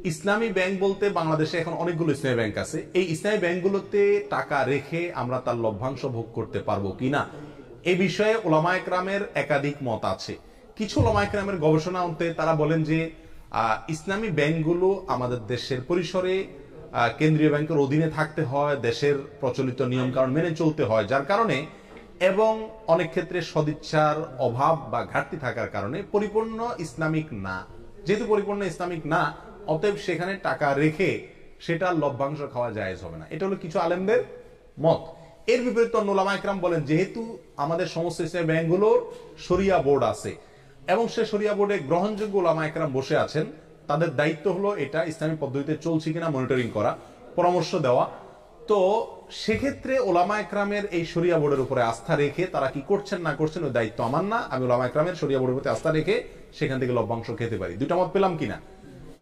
ইসলামী bank বলতে বাংলাদেশে এখন অনেকগুলো ইসলামী ব্যাংক আছে। এই ইসলামী ব্যাংকগুলোতে টাকা রেখে আমরা তার লভ্যাংশ ভোগ করতে পারবো কিনা, এই বিষয়ে ওলামা একরামের একাধিক মত আছে। কিছু ওলামা একরামের গবেষণা অন্তে তারা বলেন যে ইসলামী ব্যাংকগুলো আমাদের দেশের পরিসরে কেন্দ্রীয় ব্যাংকের অধীনে থাকতে হয়, দেশের প্রচলিত নিয়ম কানুন মেনে চলতে হয়, যার কারণে এবং অনেক ক্ষেত্রে সদিচ্ছার অভাব বা ঘাটতি থাকার কারণে পরিপূর্ণ ইসলামিক না। যেহেতু পরিপূর্ণ ইসলামিক না, অতএব সেখানে টাকা রেখে সেটা লভ্যাংশ খাওয়া জায়েজ হবে না। এটা হলো কিছু আলেমদের মত। এর বিপরীতে ওলামা একরাম বলেন যেহেতু আমাদের সমস্ত ইসলামী ব্যাংকগুলোর শরিয়া বোর্ড আছে এবং সে শরিয়া বোর্ডে গ্রহণযোগ্য ওলামা একরাম বসে আছেন, তাদের দায়িত্ব হলো এটা ইসলামী পদ্ধতিতে চলছে কিনা মনিটরিং করা, পরামর্শ দেওয়া। তো সেক্ষেত্রে ওলামা একরামের এই শরিয়া বোর্ডের উপরে আস্থা রেখে তারা কি করছেন না করছেন ওই দায়িত্ব আমার না। আমি ওলামা একরামের শরিয়া বোর্ডের প্রতি আস্থা রেখে সেখান থেকে লভ্যাংশ খেতে পারি। দুইটা মত পেলাম কিনা?